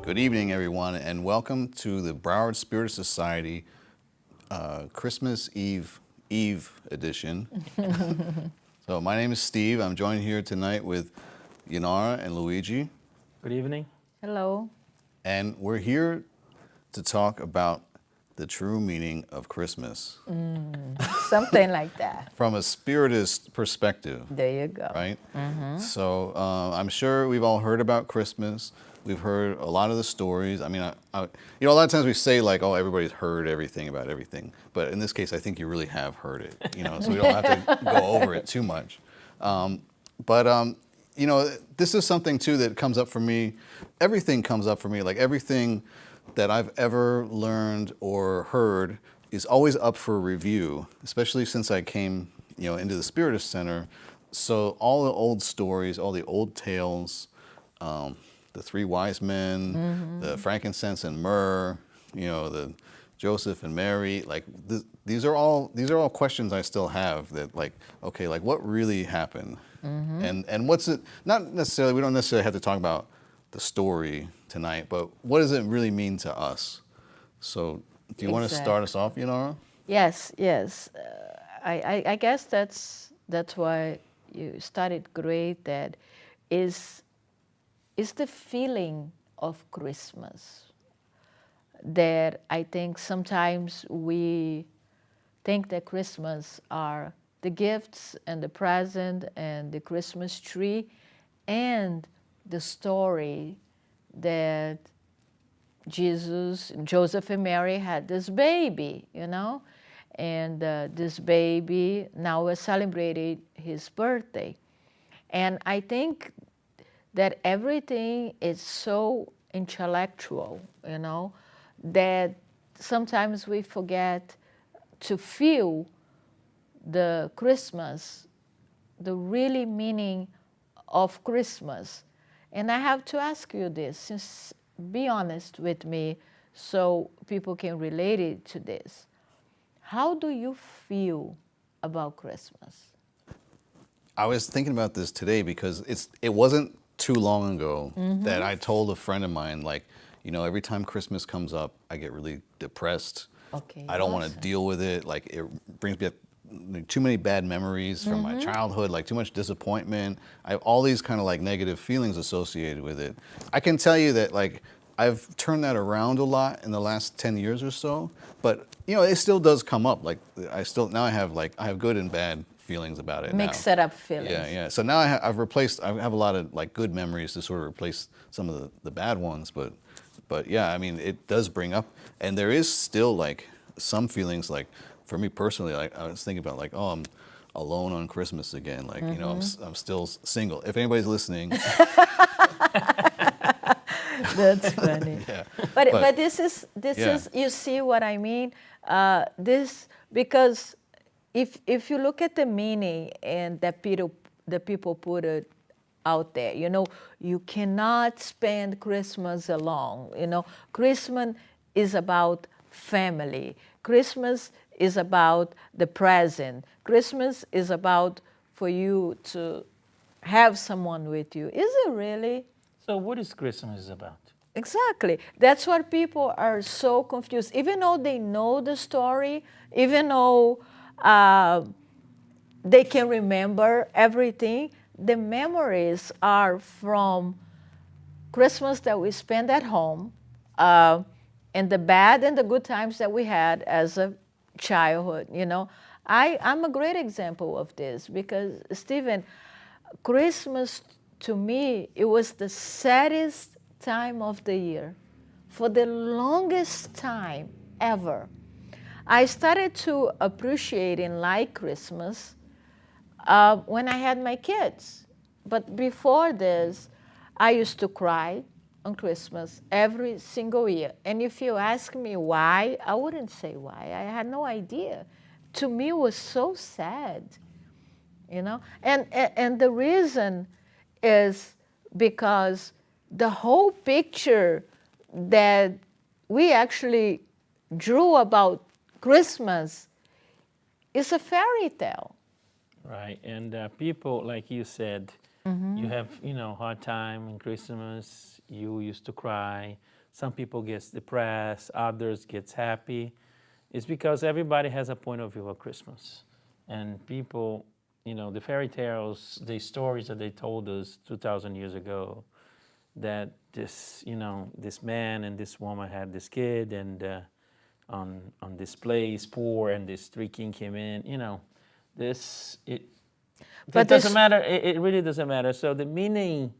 Good evening, everyone, and welcome to the Broward Spirit Society Christmas Eve edition. So my name is Steve. I'm joined here tonight with Yonara and Luigi. Good evening. Hello. And we're here to talk about the true meaning of Christmas. Something like that. From a spiritist perspective. There you go. Right? So I'm sure we've all heard about Christmas. We've heard a lot of the stories. I mean, a lot of times we say like, oh, everybody's heard everything about everything. But in this case, I think you really have heard it, so we don't have to go over it too much. This is something too that comes up for me. Everything comes up for me, like everything that I've ever learned or heard is always up for review, especially since I came, into the Spiritist Center. So all the old stories, all the old tales, the three wise men, the frankincense and myrrh, the Joseph and Mary, like these are all questions I still have that what really happened? And what's it, not necessarily, we don't necessarily have to talk about the story tonight, but what does it really mean to us? So do you want to start us off, Yonara? Yes. I guess that's why you started great. That is the feeling of Christmas that I think sometimes we think that Christmas are the gifts and the present and the Christmas tree and the story that Joseph and Mary had this baby, and this baby now we're celebrating his birthday. And I think that everything is so intellectual, that sometimes we forget to feel the Christmas, the really meaning of Christmas. And I have to ask you this, be honest with me so people can relate it to this. How do you feel about Christmas? I was thinking about this today because it wasn't too long ago that I told a friend of mine, every time Christmas comes up, I get really depressed. Okay. I don't want to deal with it. Like, it brings me up too many bad memories from my childhood, like too much disappointment. I have all these kind of negative feelings associated with it. I can tell you that I've turned that around a lot in the last 10 years or so, but it still does come up. I have good and bad feelings about it. Mixed up feelings. Yeah. So now I have a lot of good memories to sort of replace some of the bad ones, but yeah, I mean, it does bring up, and there is still some feelings, for me personally, I was thinking about oh, I'm alone on Christmas again. I'm still single. If anybody's listening. That's funny. Yeah. But this is you see what I mean? Because if you look at the meaning and that the people put it out there, you cannot spend Christmas alone. Christmas is about family. Christmas is about the present. Christmas is about for you to have someone with you. Is it really? So what is Christmas about? Exactly. That's what people are so confused. Even though they know the story, even though they can remember everything, the memories are from Christmas that we spend at home, and the bad and the good times that we had as a childhood. I'm a great example of this because, Stephen, Christmas to me, it was the saddest time of the year for the longest time ever. I started to appreciate and like Christmas when I had my kids. But before this, I used to cry on Christmas every single year. And if you ask me why, I wouldn't say why. I had no idea. To me, it was so sad, And the reason is because the whole picture that we actually drew about Christmas is a fairy tale. Right, and people, like you said, you have, hard time in Christmas, you used to cry. Some people gets depressed, others gets happy. It's because everybody has a point of view of Christmas. And people, the fairy tales, the stories that they told us 2,000 years ago, that this man and this woman had this kid, and on this place, poor, and this three king came in, But it doesn't matter. It really doesn't matter. So the meaning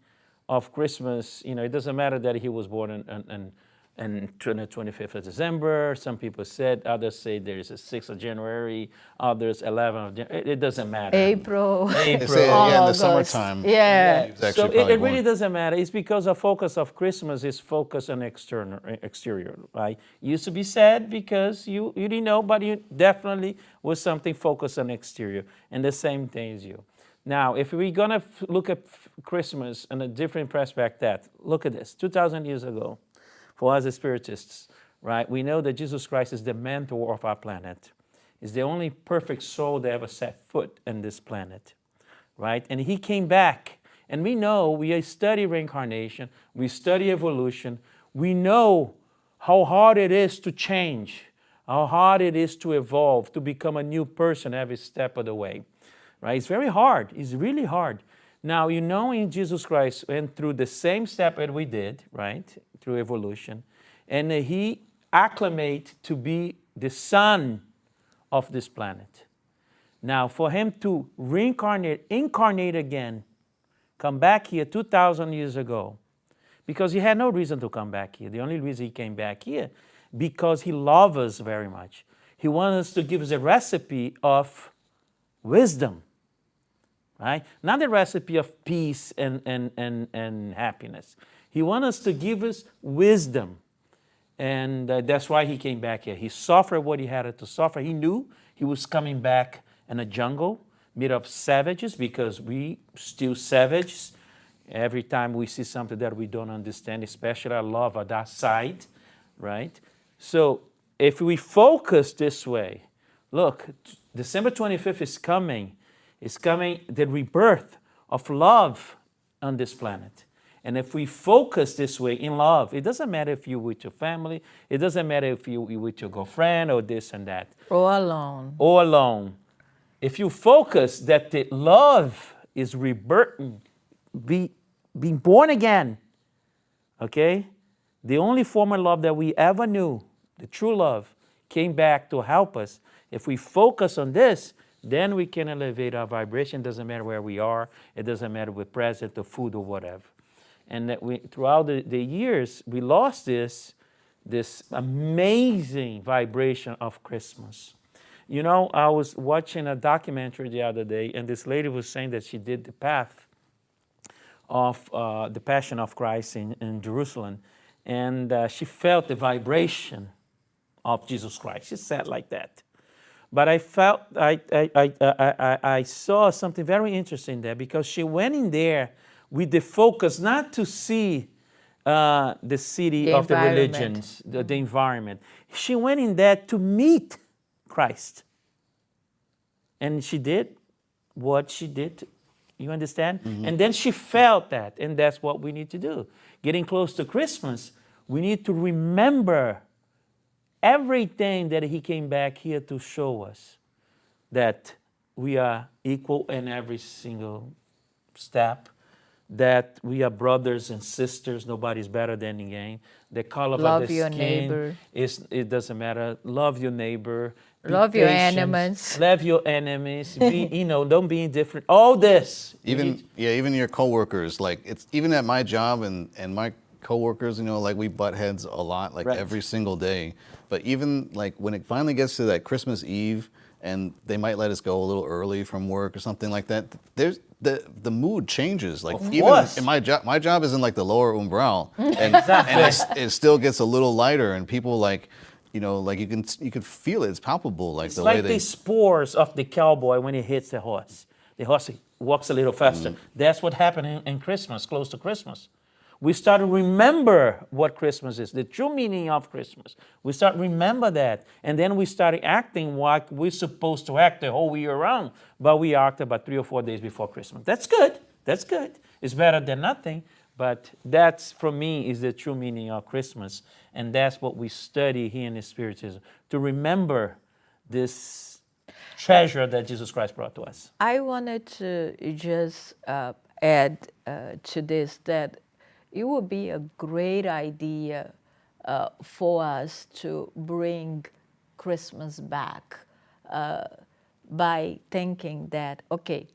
of Christmas, it doesn't matter that he was born on 25th of December. Some people said, others say there is a 6th of January, others 11th of January. It doesn't matter. April. They say, in the August. summertime. Yeah. It's So actually it probably really born. doesn't matter. It's because the focus of Christmas is focus on exterior, right? Used to be sad because you didn't know, but you definitely was something focused on exterior. And the same thing as you. Now, if we're going to look at Christmas in a different perspective, look at this. 2,000 years ago, for us as spiritists, right, we know that Jesus Christ is the mentor of our planet. He's the only perfect soul that ever set foot on this planet, right? And he came back. And we know, we study reincarnation, we study evolution, we know how hard it is to change, how hard it is to evolve, to become a new person every step of the way. Right? It's very hard. It's really hard. Now, in Jesus Christ went through the same step that we did, right, through evolution, and he acclimated to be the son of this planet. Now, for him to incarnate again, come back here 2,000 years ago, because he had no reason to come back here. The only reason he came back here, because he loves us very much. He wants us to give us a recipe of wisdom. Right? Not the recipe of peace and happiness. He wants us to give us wisdom. And that's why he came back here. He suffered what he had to suffer. He knew he was coming back in a jungle made of savages, because we still savages. Every time we see something that we don't understand, especially our love of that side, right? So if we focus this way, look, December 25th is coming. It's coming, the rebirth of love on this planet. And if we focus this way in love, it doesn't matter if you're with your family, it doesn't matter if you're with your girlfriend or this and that. Or alone. Or alone. If you focus that the love is rebirthing, being born again, okay? The only form of love that we ever knew, the true love, came back to help us. If we focus on this, then we can elevate our vibration. Doesn't matter where we are. It doesn't matter with present or food or whatever. And that throughout the years, we lost this amazing vibration of Christmas. I was watching a documentary the other day, and this lady was saying that she did the path of the Passion of Christ in Jerusalem, and she felt the vibration of Jesus Christ. She said like that. But I felt, I saw something very interesting there, because she went in there with the focus not to see the city of the religions, the environment. She went in there to meet Christ. And she did what she did, you understand? Mm-hmm. And then she felt that, and that's what we need to do. Getting close to Christmas, we need to remember everything that he came back here to show us, that we are equal in every single step, that we are brothers and sisters, nobody's better than again. The color of the your skin neighbor. It doesn't matter. Love your neighbor. Love your enemies. Love your enemies. Don't be indifferent. All this. Even your coworkers, like it's even at my job and my coworkers, like we butt heads a lot, like Right. every single day. But even like when it finally gets to that Christmas Eve, and they might let us go a little early from work or something like that, there's the mood changes. Like Of even course. in my job is in like the lower umbral, and it still gets a little lighter, and people like you can feel it. It's palpable, like It's the like way the they. spores of the cowboy when he hits the horse. The horse walks a little faster. That's what happened in Christmas, close to Christmas. We start to remember what Christmas is, the true meaning of Christmas. We start to remember that. And then we start acting like we're supposed to act the whole year round, but we act about 3 or 4 days before Christmas. That's good. That's good. It's better than nothing. But that's, for me, is the true meaning of Christmas. And that's what we study here in the Spiritism, to remember this treasure that Jesus Christ brought to us. I wanted to just add to this that it would be a great idea for us to bring Christmas back by thinking that, okay,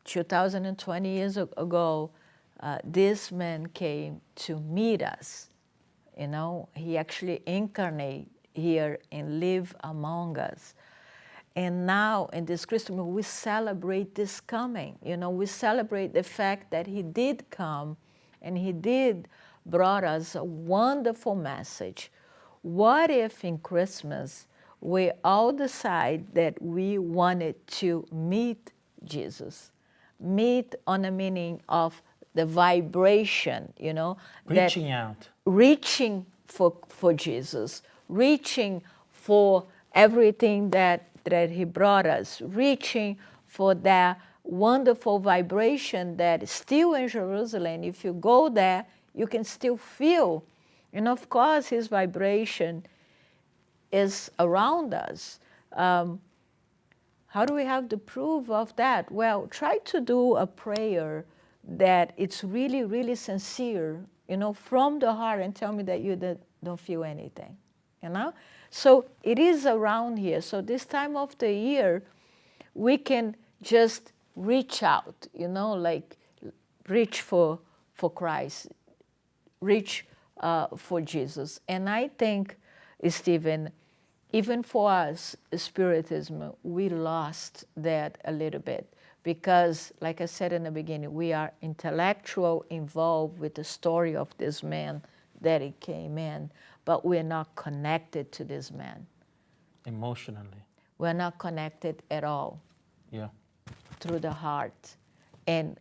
2020 years ago, this man came to meet us. You know, he actually incarnate here and live among us. And now in this Christmas, we celebrate this coming. You know, we celebrate the fact that he did come and he did brought us a wonderful message. What if in Christmas we all decide that we wanted to meet Jesus? Meet on the meaning of the vibration, you know. Reaching out. Reaching for Jesus, reaching for everything that he brought us, reaching for that wonderful vibration that is still in Jerusalem. If you go there, you can still feel. And of course, his vibration is around us. How do we have the proof of that? Well, try to do a prayer that it's really, really sincere, you know, from the heart, and tell me that you don't feel anything, you know? So it is around here. So this time of the year, we can just reach out, you know, like reach for Christ, reach for Jesus. And I think, Stephen, even for us, Spiritism, we lost that a little bit because, like I said in the beginning, we are intellectual involved with the story of this man that he came in, but we're not connected to this man. Emotionally. We're not connected at all. Yeah. Through the heart. And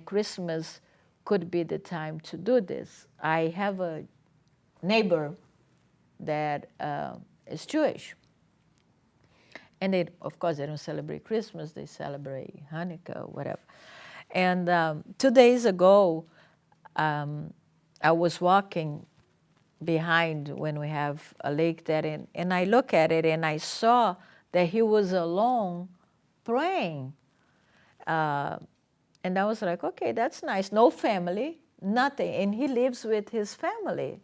Christmas could be the time to do this. I have a neighbor that is Jewish. And they, of course, they don't celebrate Christmas, they celebrate Hanukkah, whatever. And 2 days ago, I was walking behind when we have a lake there, and I look at it and I saw that he was alone praying. And I was like, okay, that's nice. No family, nothing. And he lives with his family.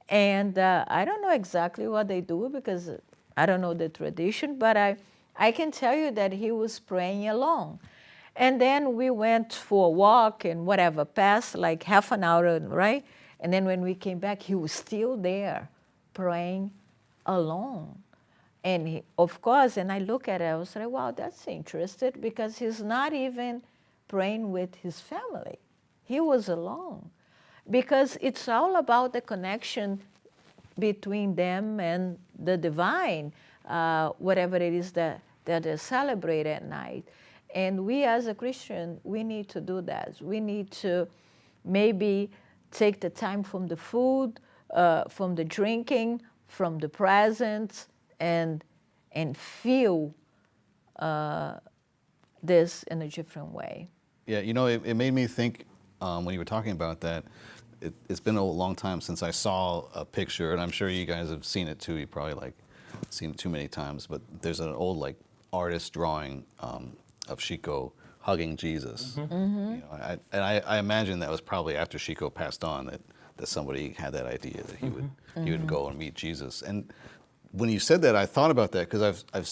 And I don't know exactly what they do because I don't know the tradition, but I can tell you that he was praying alone. And then we went for a walk and whatever, passed like half an hour, right? And then when we came back, he was still there praying alone. And he, of course, and I look at it, I was like, wow, that's interesting because he's not even praying with his family. He was alone. Because it's all about the connection between them and the divine, whatever it is that they celebrate at night. And we as a Christian, we need to do that. We need to maybe take the time from the food, from the drinking, from the presents, and feel this in a different way. Yeah, you know, it made me think when you were talking about that, it's been a long time since I saw a picture, and I'm sure you guys have seen it too. You probably like seen it too many times, but there's an old like artist drawing of Chico hugging Jesus. Mm-hmm. You know, I imagine that was probably after Chico passed on that somebody had that idea that he would go and meet Jesus. And when you said that, I thought about that because I've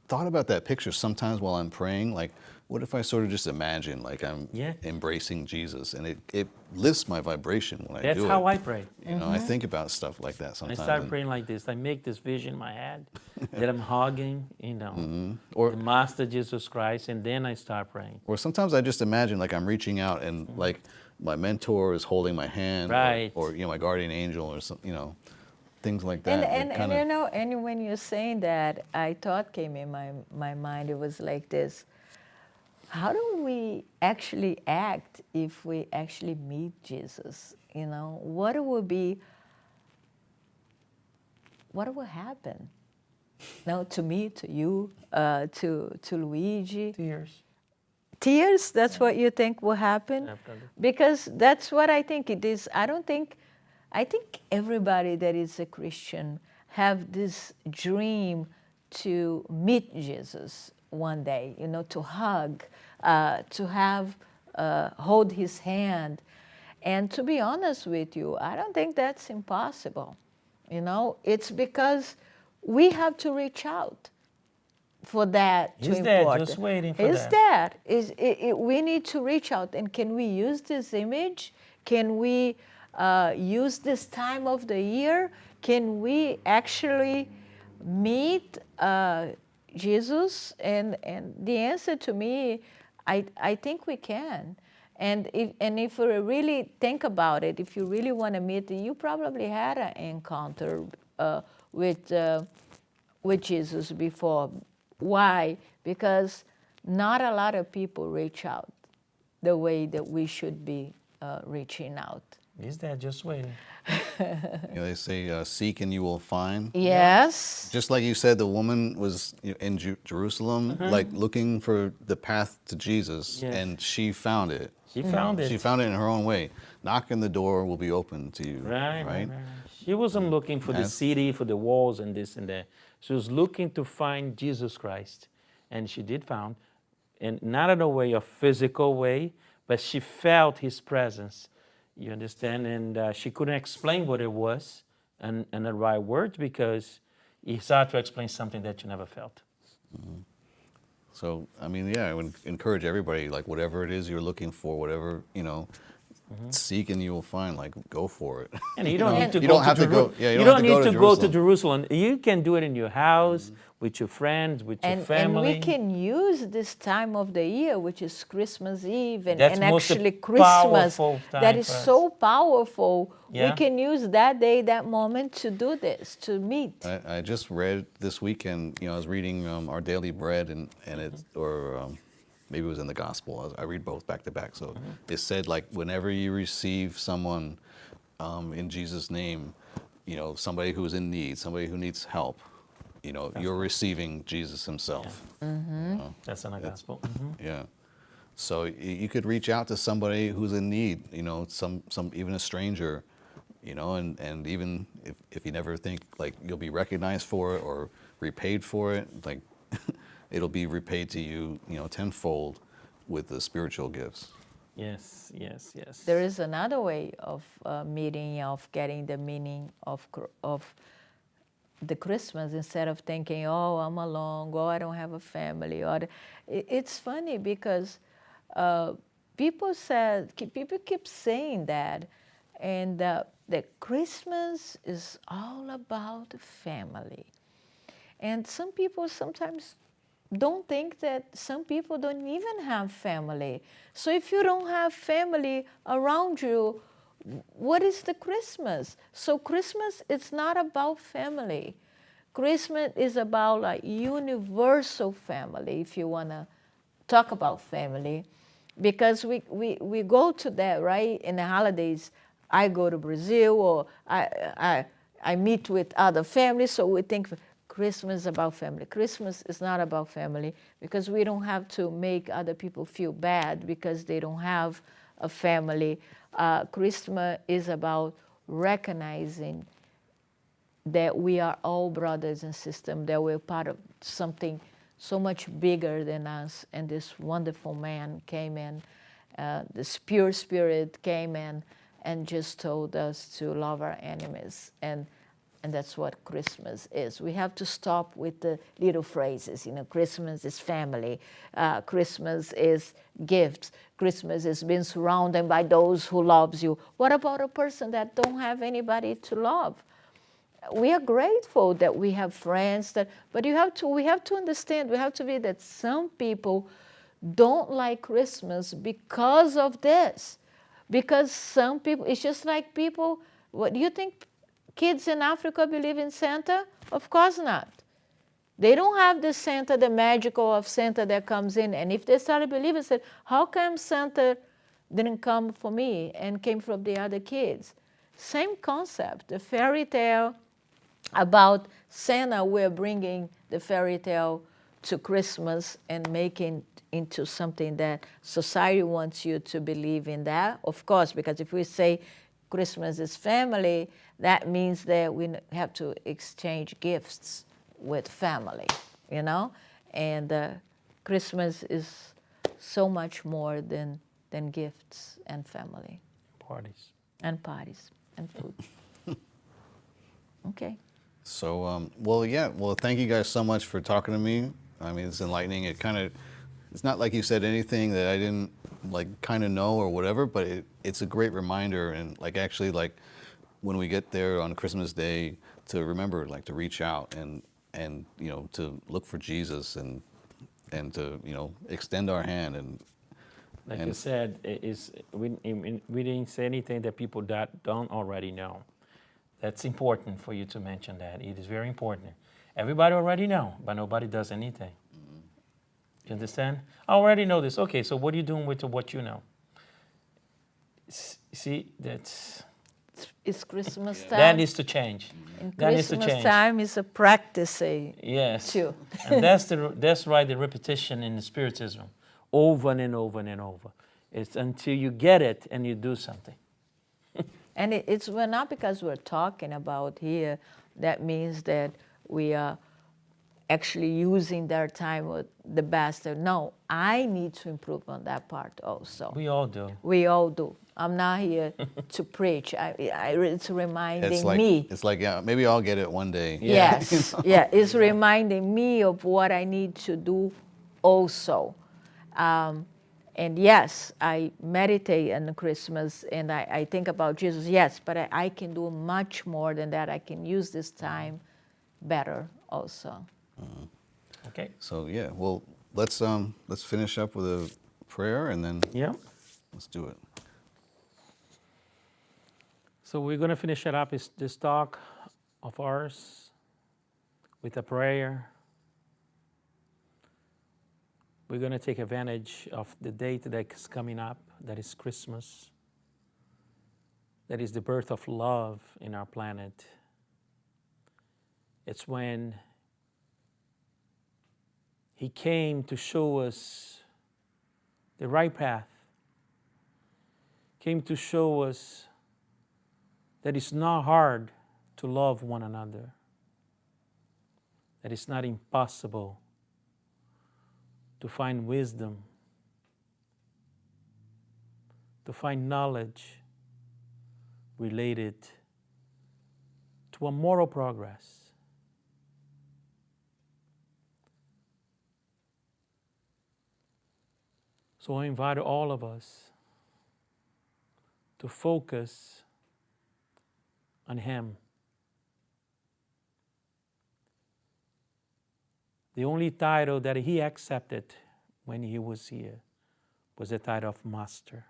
thought about that picture sometimes while I'm praying. Like, what if I sort of just imagine like I'm embracing Jesus, and it lifts my vibration when I do it. That's how I pray. You know, I think about stuff like that sometimes. I start praying like this. I make this vision in my head that I'm hugging, you know, or the Master Jesus Christ, and then I start praying. Or sometimes I just imagine like I'm reaching out and like my mentor is holding my hand, right? Or you know, my guardian angel, or some, you know, things like that. And you know, and when you're saying that, I thought came in my mind. It was like this. How do we actually act if we actually meet Jesus? You know, what will happen? No, to me, to you, to Luigi. Tears. Tears, that's what you think will happen? Definitely. Because that's what I think it is. I think everybody that is a Christian have this dream to meet Jesus one day, to hug, to have, hold his hand. And to be honest with you, I don't think that's impossible. It's because we have to reach out for that to He's there, important. just waiting for He's that. there. We need to reach out. And can we use this image? Can we use this time of the year? Can we actually meet Jesus? And the answer to me, I think we can. And if we really think about it, if you really want to meet, you probably had an encounter with Jesus before. Why? Because not a lot of people reach out the way that we should be reaching out. He's there just waiting. They say, seek and you will find. Yes. Just like you said, the woman was in Jerusalem, like looking for the path to Jesus, Yes. and she found it. She found it. She found it in her own way. Knocking the door will be open to you. Right. She wasn't looking for the city, for the walls and this and that. She was looking to find Jesus Christ. And she did found, and not in a way, a physical way, but she felt his presence. You understand? And she couldn't explain what it was in the right words because it's hard to explain something that you never felt. So, I mean, yeah, I would encourage everybody, like, whatever it is you're looking for, whatever, seek and you will find, like, go for it. And you don't need to You go don't to have to go. Jerusalem. Yeah, you don't need to go to Jerusalem. You can do it in your house, with your friends, with your And family. we can use this time of the year, which is Christmas Eve, and That's most actually Christmas, powerful time that is for us. so powerful. Yeah. We can use that day, that moment to do this, to meet. I just read this weekend, I was reading Our Daily Bread, and it, or maybe it was in the Gospel. I read both back to back. So it said, like, whenever you receive someone in Jesus' name, somebody who's in need, somebody who needs help, you're receiving Jesus himself. That's in the gospel. Yeah. So you could reach out to somebody who's in need, some even a stranger, and even if you never think like you'll be recognized for it or repaid for it, like it'll be repaid to you, tenfold with the spiritual gifts. Yes. There is another way of meeting, of getting the meaning of the Christmas, instead of thinking, oh, I'm alone, oh, I don't have a family. It's funny because people keep saying that, and that Christmas is all about family. And some people sometimes don't think that some people don't even have family. So if you don't have family around you, what is the Christmas? So Christmas is not about family. Christmas is about like universal family, if you want to talk about family, because we go to that, right? In the holidays, I go to Brazil, or I meet with other families, so we think Christmas is about family. Christmas is not about family, because we don't have to make other people feel bad because they don't have a family. Christmas is about recognizing that we are all brothers and sisters, that we're part of something so much bigger than us. And this wonderful man came in, this pure spirit came in and just told us to love our enemies. And that's what Christmas is. We have to stop with the little phrases. Christmas is family. Christmas is gifts. Christmas is being surrounded by those who loves you. What about a person that don't have anybody to love? We are grateful that we have friends, but we have to understand, we have to be that some people don't like Christmas because of this. Because some people, it's just like people, what do you think? Kids in Africa believe in Santa? Of course not. They don't have the Santa, the magical of Santa that comes in. And if they started believing, said, how come Santa didn't come for me and came from the other kids? Same concept. The fairy tale about Santa, we're bringing the fairy tale to Christmas and making into something that society wants you to believe in that. Of course, because if we say Christmas is family, that means that we have to exchange gifts with family, you know? And Christmas is so much more than gifts and family Parties. and parties and food. Okay. So, well, thank you guys so much for talking to me. I mean, it's enlightening. It's not like you said anything that I didn't like kind of know or whatever, but it's a great reminder. And like, actually, like when we get there on Christmas Day, to remember, like to reach out and you know, to look for Jesus and to, you know, extend our hand Like and you said, we didn't say anything that people that don't already know. That's important for you to mention that. It is very important. Everybody already know, but nobody does anything. You understand? I already know this. Okay, so what are you doing with what you know? See, It's Christmas time. that needs to change. And That needs to Christmas change. time is a practice Yes. too. And that's why the repetition in the Spiritism, over and over and over. It's until you get it and you do something. And it's well, not because we're talking about here, that means that we are actually using their time with the best. No, I need to improve on that part also. We all do. We all do. I'm not here to preach. It's reminding it's like me. it's like, yeah, maybe I'll get it one day. Yeah. Yes, yeah, it's reminding me of what I need to do also. And yes, I meditate on Christmas and I think about Jesus, yes, but I can do much more than that. I can use this time better also. Okay. So yeah, well, let's finish up with a prayer and then Yeah. let's do it. So we're going to finish it up this talk of ours with a prayer. We're going to take advantage of the date that is coming up, that is Christmas. That is the birth of love in our planet. It's when He came to show us the right path, came to show us that it's not hard to love one another, that it's not impossible to find wisdom, to find knowledge related to a moral progress. So I invite all of us to focus on Him. The only title that He accepted when He was here was the title of Master.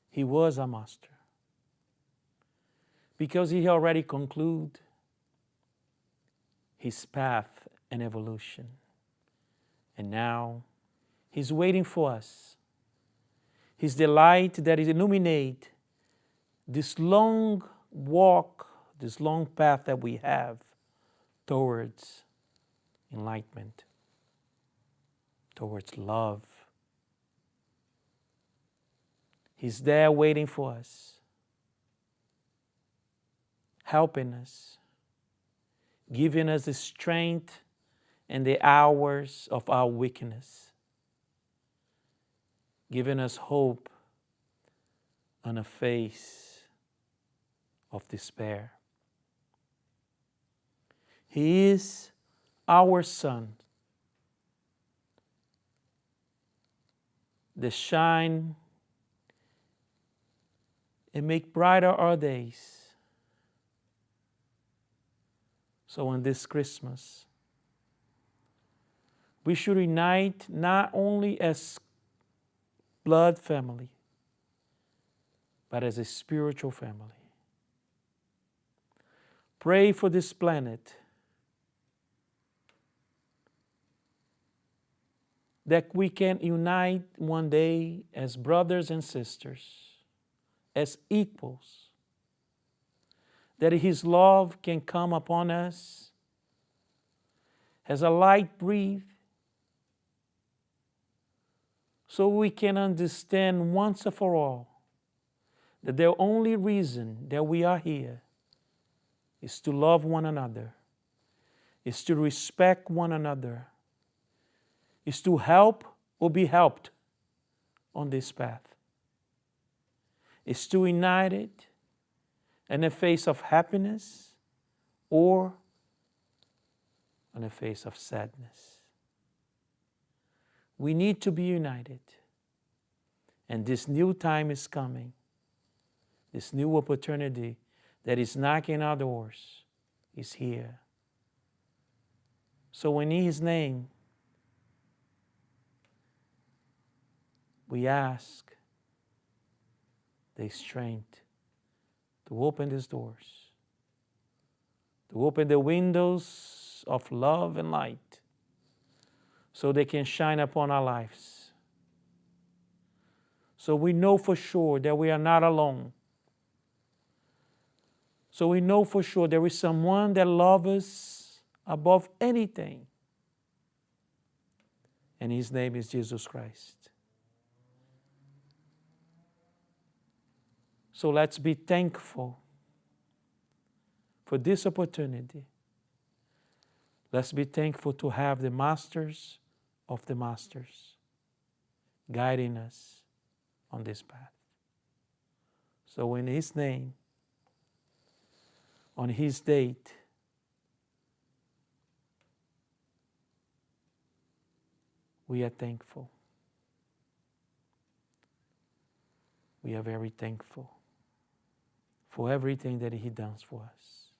He was a master because He already concluded His path and evolution. And now He's waiting for us. His delight that is illuminate this long walk, this long path that we have towards enlightenment, towards love. He's there waiting for us, helping us, giving us the strength in the hours of our weakness, giving us hope on a face of despair. He is our sun, the shine and make brighter our days. So on this Christmas, we should unite not only as blood family, but as a spiritual family. Pray for this planet, that we can unite one day as brothers and sisters, as equals, that His love can come upon us as a light breath, so we can understand once and for all that the only reason that we are here is to love one another, is to respect one another, is to help or be helped on this path, is to unite it in the face of happiness or on the face of sadness. We need to be united. And this new time is coming. This new opportunity that is knocking our doors is here. So in His name, we ask the strength to open these doors, to open the windows of love and light so they can shine upon our lives. So we know for sure that we are not alone. So we know for sure there is someone that loves us above anything. And His name is Jesus Christ. So let's be thankful for this opportunity. Let's be thankful to have the masters of the masters guiding us on this path. So in His name, on His date, we are thankful. We are very thankful for everything that He does for us.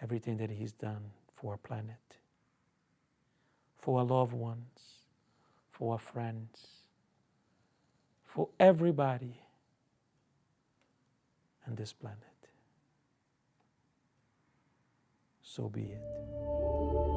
Everything that He's done for our planet, for our loved ones, for our friends, for everybody on this planet. So be it.